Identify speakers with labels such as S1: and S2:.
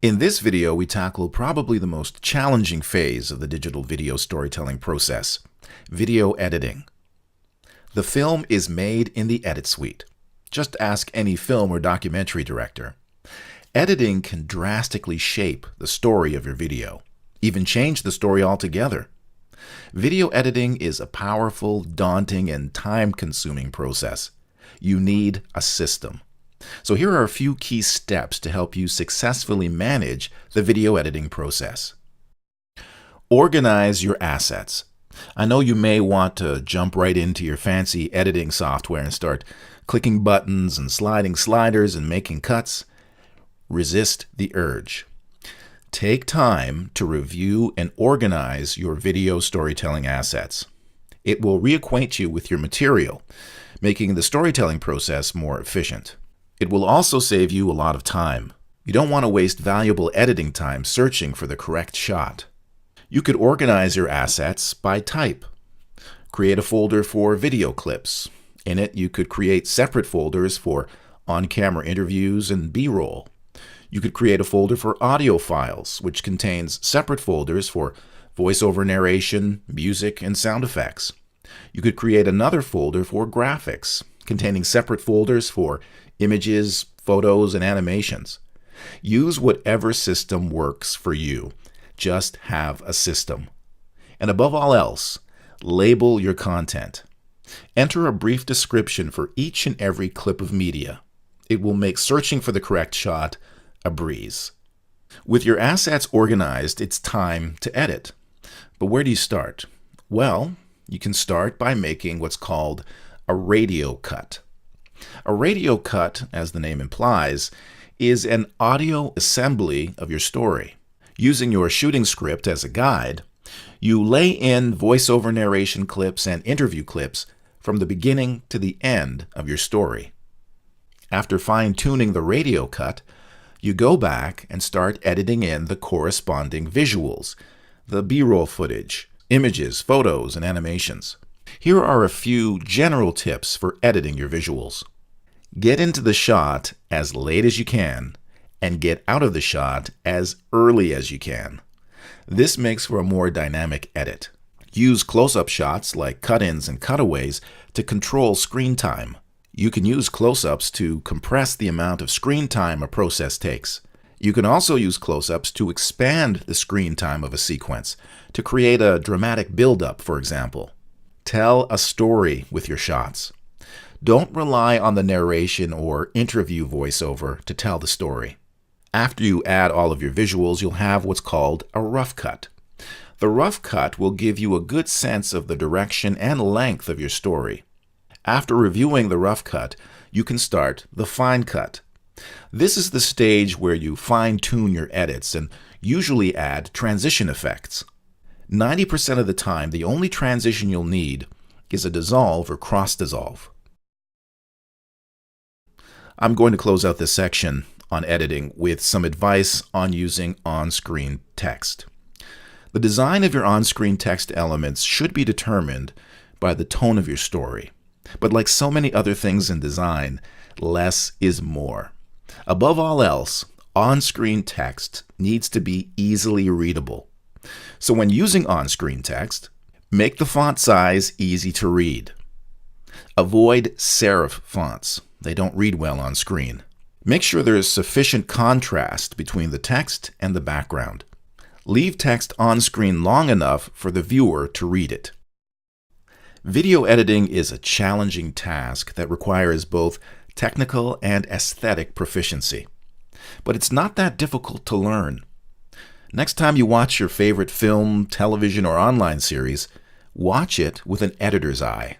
S1: In this video, we tackle probably the most challenging phase of the digital video storytelling process, video editing. The film is made in the edit suite. Just ask any film or documentary director. Editing can drastically shape the story of your video, even change the story altogether. Video editing is a powerful, daunting, and time-consuming process. You need a system. So here are a few key steps to help you successfully manage the video editing process. Organize your assets. I know you may want to jump right into your fancy editing software and start clicking buttons and sliding sliders and making cuts. Resist the urge. Take time to review and organize your video storytelling assets. It will reacquaint you with your material, making the storytelling process more efficient. It will also save you a lot of time. You don't want to waste valuable editing time searching for the correct shot. You could organize your assets by type. Create a folder for video clips. In it, you could create separate folders for on-camera interviews and B-roll. You could create a folder for audio files, which contains separate folders for voiceover narration, music, and sound effects. You could create another folder for graphics, containing separate folders for images, photos, and animations. Use whatever system works for you. Just have a system. And above all else, label your content. Enter a brief description for each and every clip of media. It will make searching for the correct shot a breeze. With your assets organized, it's time to edit. But where do you start? Well, you can start by making what's called a radio cut. A radio cut, as the name implies, is an audio assembly of your story. Using your shooting script as a guide, you lay in voiceover narration clips and interview clips from the beginning to the end of your story. After fine-tuning the radio cut, you go back and start editing in the corresponding visuals, the B-roll footage, images, photos, and animations. Here are a few general tips for editing your visuals. Get into the shot as late as you can and get out of the shot as early as you can. This makes for a more dynamic edit. Use close-up shots like cut-ins and cutaways to control screen time. You can use close-ups to compress the amount of screen time a process takes. You can also use close-ups to expand the screen time of a sequence, to create a dramatic build-up, for example. Tell a story with your shots. Don't rely on the narration or interview voiceover to tell the story. After you add all of your visuals, you'll have what's called a rough cut. The rough cut will give you a good sense of the direction and length of your story. After reviewing the rough cut, you can start the fine cut. This is the stage where you fine-tune your edits and usually add transition effects. 90% of the time, the only transition you'll need is a dissolve or cross-dissolve. I'm going to close out this section on editing with some advice on using on-screen text. The design of your on-screen text elements should be determined by the tone of your story. But like so many other things in design, less is more. Above all else, on-screen text needs to be easily readable. So when using on-screen text, make the font size easy to read. Avoid serif fonts. They don't read well on screen. Make sure there is sufficient contrast between the text and the background. Leave text on screen long enough for the viewer to read it. Video editing is a challenging task that requires both technical and aesthetic proficiency. But it's not that difficult to learn. Next time you watch your favorite film, television, or online series, watch it with an editor's eye.